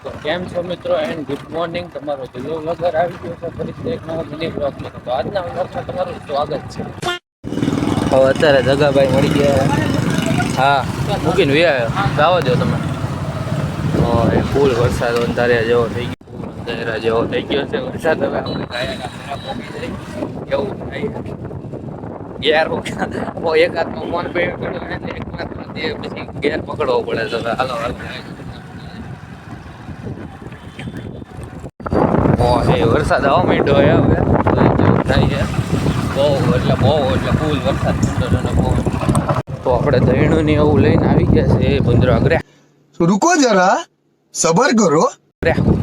તો કેમ છો મિત્રો એન્ડ ગુડ મોર્નિંગ. તમારો દિલો વગર આવી ગયો છે ફરીથી એક નવા મિની બ્લોગમાં. તો આજના બ્લોગમાં તમારું સ્વાગત છે. હવે અત્યારે જગાભાઈ મળી ગયા. હા મૂકીને વ્યા જાવ દો તમે. એ ફૂલ વરસાદ અંધારિયા જેવો થઈ ગયો. અંધારા જેવો થઈ ગયો છે વરસાદ. હવે આપણે કેવું થાય યાર એક હાથમાં ફોન પે પડ્યો એક હાથમાં પછી ગેર પકડવો પડે છે. હાલો હાલો વરસાદ આવવા માંડ્યો હવે કેવું થાય છે. બહુ એટલે ફૂલ વરસાદ બહુ. તો આપણે દહીણું ને એવું લઈને આવી ગયા છે બંદરા આગળ. रुको जरा सबर करो દહીણું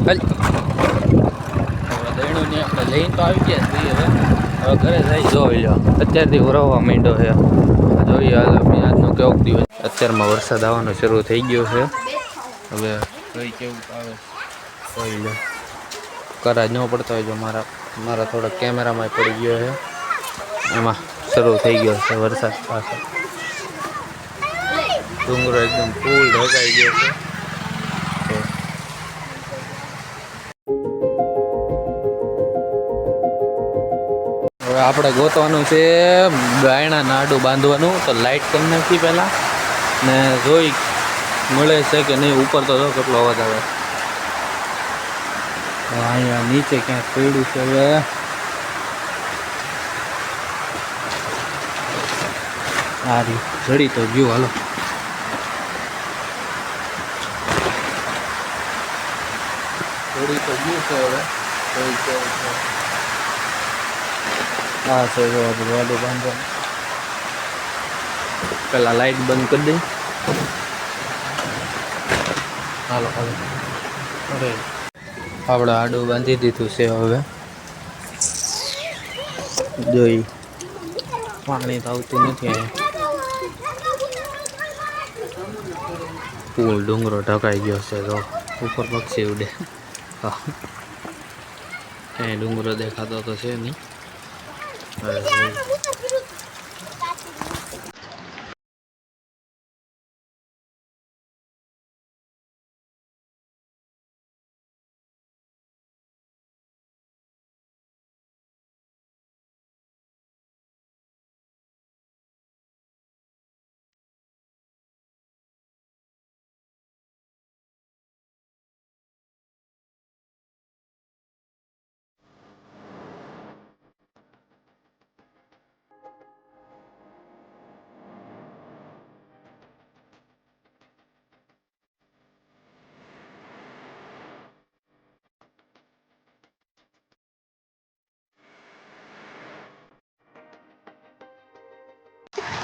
ને આપણે લઈને તો આવી ગયા છીએ. હવે ઘરે જઈ જોઈ લો. અત્યારથી વરવવા માંડ્યો છે. જોઈએ હાલ આજનો કેવોક દિવસ. અત્યારમાં વરસાદ આવવાનો શરૂ થઈ ગયો છે. હવે કઈ કેવું આવે જોઈ લો. કરા ન પડતા હોય જો મારા થોડા કેમેરામાં પડી ગયો છે. એમાં શરૂ થઈ ગયો છે વરસાદ પાસે. ડુંગરો એકદમ ફૂલ ઢગાઈ ગયો છે. હવે આપણે ગોતવાનું છે ગાયણા નાડું બાંધવાનું. તો લાઇટ કરી નાખી પહેલાં ને જોઈ મળે છે કે નહીં. ઉપર તો જો કેટલો અવાજ આવે. અહીંયા નીચે ક્યાંક પડ્યું છે. હવે સારી જડી તો ગયું. હાલો જડી તો ગયું છે. હવે જોઈ કેવું છે. હા છે વાડું બાંધવાનું. પેલા લાઈટ બંધ કરી દઈ. હાલો હાલો અરે આપણે આડું બાંધી દીધું છે. હવે જોઈ પાણી તો આવતું નથી. ફૂલ ડુંગરો ઢકાઈ ગયો છે. તો ઉપર પક્ષી ઉડે. હા ક્યાંય ડુંગરો દેખાતો તો છે નહીં.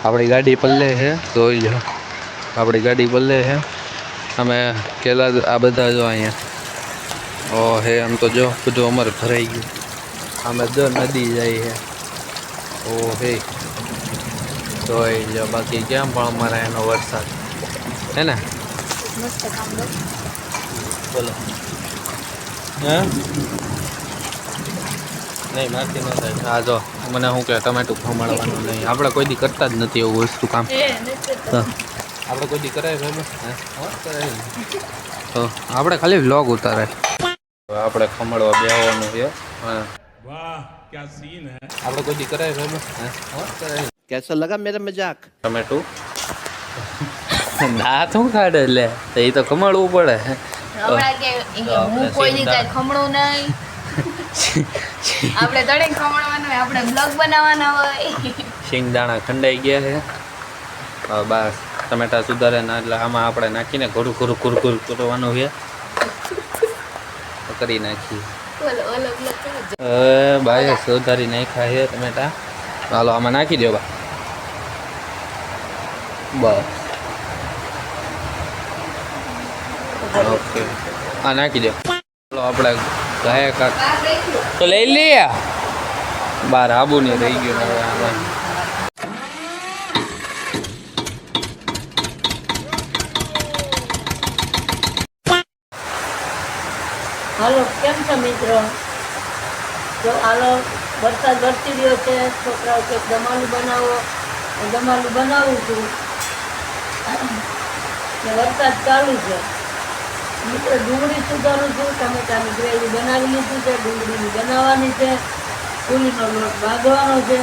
આપણી ગાડી પલ્લે છે. જોઈ લો આપણી ગાડી પલ્લે છે. અમે કેલા આ બધા જો અહીંયા હે. આમ તો જો બધું અમારે ભરાઈ ગયું. અમે જો નદી જાય છે. ઓ હે જોઈ લો. બાકી કેમ પણ અમારે એનો વરસાદ હે ને. બોલો હે નહીં મારથી ન થાય. હા જો મને શું કહે ટમેટું ખમણવાનું નહીં. આપણે કોઈ દી કરતા જ નથી એવું વસ્તુ કામ. આપણે કોઈ દી કરાય ભાઈ તો આપણે ખાલી વ્લોગ ઉતારે. આપણે ખમણવા બેહવાનું છે. આપણે કોઈ દી કરાય ભાઈ. कैसा लगा मेरा मजाक? ટમેટું ના શું ખાડે એટલે એ તો ખમણવું પડે. આપણે તળે ખમણવાનું હોય. આપણે બ્લોગ બનાવવાના હોય. શિંગદાણા ખંડાઈ ગયા છે. બસ ટમેટા સુધારે ના એટલે આમાં આપણે નાખીને ઘરું કરવાનું છે. કરી નાખીએ. બાય સુધારી નાખ્યા છે ટમેટા. હાલો આમાં નાખી દો. બસ ઓકે હા નાખી દો. ચાલો આપણે ગાય કાક તો લઈ લઈએ. બાર આબુ ને રહી ગયું હવે આમાં. હાલો કેમ છો મિત્રો? જો હાલો વરસાદ વરસી રહ્યો છે. છોકરાઓ કે દમાલું બનાવો. દમાલું બનાવું છું. વરસાદ ચાલુ છે. મિત્રો ડુંગળી સુધારું છું, ટમેટાની ગ્રેવી બનાવી લીધી છે, ડુંગળીની બનાવવાની છે, પૂરીનો લોટ બાંધવાનો છે.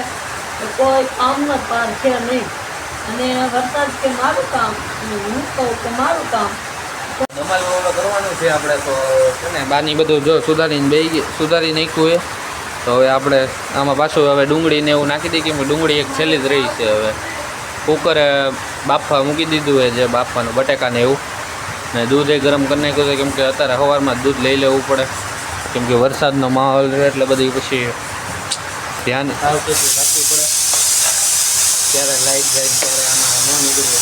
તો કોઈ કામનો પાર છે નહીં. અને વરસાદ કે મારું કામ અને હું કહું કે મારું કામ. દમાલ કરવાનું છે આપણે તો છે ને બાની બધું જો સુધારી નાખ્યું છે. તો હવે આપણે આમાં પાછું હવે ડુંગળીને એવું નાખી દઈએ કેમ કે ડુંગળી એક છેલ્લી જ રહી છે. હવે કુકરે બાફવા મૂકી દીધું છે, જે બાફવાનું બટેકાને એવું, ને દૂધ એ ગરમ કરી નાખ્યું છે કેમ કે અત્યારે સવારમાં દૂધ લઈ લેવું પડે કેમ કે વરસાદનો માહોલ રહે એટલે બધી પછી ધ્યાન સાવચેતી રાખવી પડે. ત્યારે લાઈટ જાય ત્યારે આમાં ન નીકળવું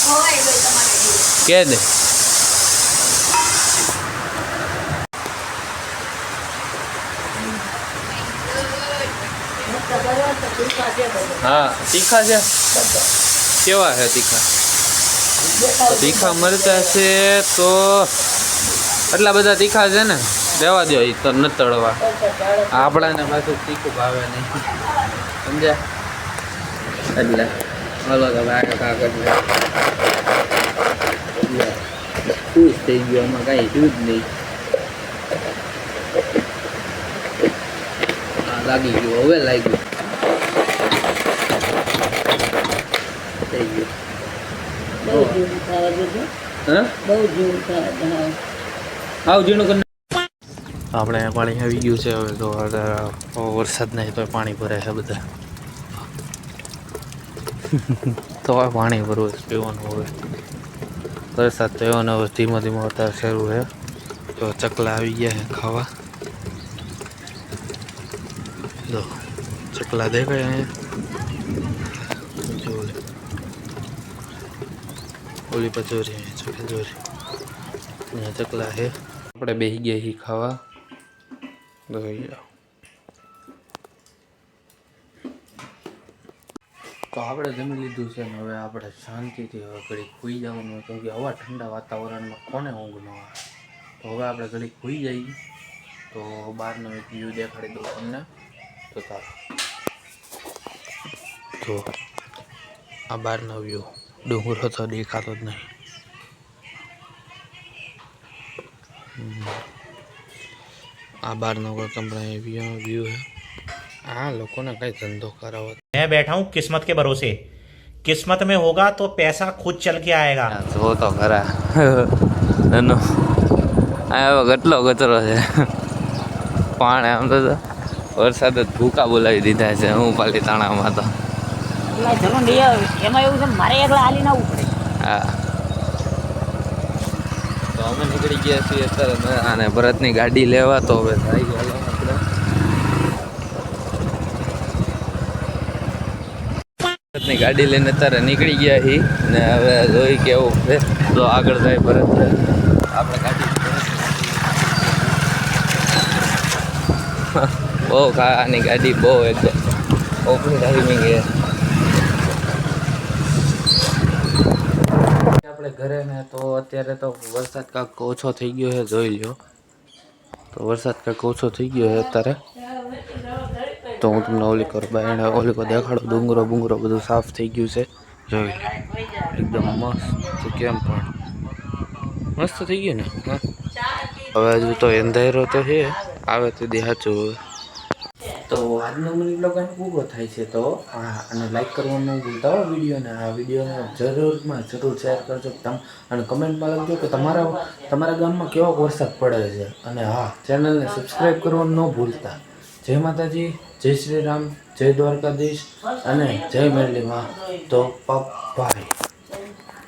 હોય ગઈ તમારે કે દે. મસ્ત કર્યા તો તીખા છે બધા. હા તીખા છે. કેવા છે તીખા? તીખા મરચા છે તો એટલા બધા તીખા છે ને રહેવા દો, એ તો ન તળવા. આપણાને પાછું તીખું ભાવે નહીં સમજ્યા એટલે હાલો તો આગળ ખુશ થઈ ગયો, આમાં કાંઈ થયું જ નહીં. હા લાગી ગયું, હવે લાગ્યું થઈ ગયું. બહુ જીવું ખાવા દીધું. હા બહુ જીવું ખાવા. આવ ઝીણું કરીને આપણે પાણી આવી ગયું છે. હવે તો વરસાદ નહીં તો પાણી ભરાય છે બધા. તો પાણી ભરવું પીવાનું હવે વરસાદ તો એવો ને હવે ધીમો ધીમો અત્યારે શરૂ છે. તો ચકલા આવી ગયા છે ખાવા. જો ચકલા દેખાય અહીંયા, જો ઓલી પચોરી ચકચોરી અહીંયા ચકલા છે. આપણે બેસી ગયા છીએ ખાવા. તો આપણે જમી લીધું છે ને હવે આપણે શાંતિથી હવે ઘડીક સૂઈ જવાનું કેમ કે આવા ઠંડા વાતાવરણમાં કોને ઊંઘ ન આવે. તો હવે આપણે ઘડીક સૂઈ જઈએ. તો બહારનો એક વ્યૂ દેખાડી દઉં તમને. તો ચાલો જો આ બહારનો વ્યૂ, ડુંગરો તો દેખાતો જ નહીં. આ બહારનો કંપની વ્યૂ है. हाँ लोगों ने कई धंधो करा हुआ. मैं बैठा हूँ किस्मत के भरोसे. किस्मत में होगा तो पैसा खुद चल के आएगा. वो तो खरा એનો આ કેટલો કચરો છે. પાણી આમ તો વરસાદ જ ભૂકા બોલાવી દીધા છે હું પાલીતાણામાં તો. એમાં એવું છે મારે એકલા હાલી ના ઉપડે. હા તો અમે નીકળી ગયા છીએ અત્યારે અને ભરતની ગાડી લેવા. તો હવે થઈ ગયા આપણે ભરતની ગાડી લઈને અત્યારે નીકળી ગયા છીએ ને હવે જોઈ કેવું છે. તો આગળ જાય ભરત આપણે ગાડી બહુ આની ગાડી બહુ એકદમ ઓપન ટાઈમિંગ છે. આપણે ઘરે ને તો અત્યારે તો વરસાદ કાંક ઓછો થઈ ગયો છે, જોઈ લ્યો. તો વરસાદ કાંક ઓછો થઈ ગયો છે અત્યારે. તો હું તમને ઓલી કર બાયણે ઓલી પર દેખાડું. ડુંગરો બુંગરો બધું સાફ થઈ ગયું છે, જોઈ લો. એકદમ મસ્ત. કેમ પણ મસ્ત થઈ ગયું ને. હા હવે હજુ તો અંધારો તો છે, આવે તો દેખાચું. તો આજનો મને બ્લોગ પૂરો થાય છે. તો અને લાઈક કરવાનું ભૂલતા હો વિડીયોને. આ વિડીયોને જરૂરમાં જરૂર શેર કરજો અને કમેન્ટમાં લખજો કે તમારા ગામમાં કેવો વરસાદ પડે છે. અને હા, ચેનલને સબસ્ક્રાઈબ કરવાનું ન ભૂલતા. જય માતાજી, જય શ્રી રામ, જય દ્વારકાધીશ અને જય મેરલીમાં. તો બાય.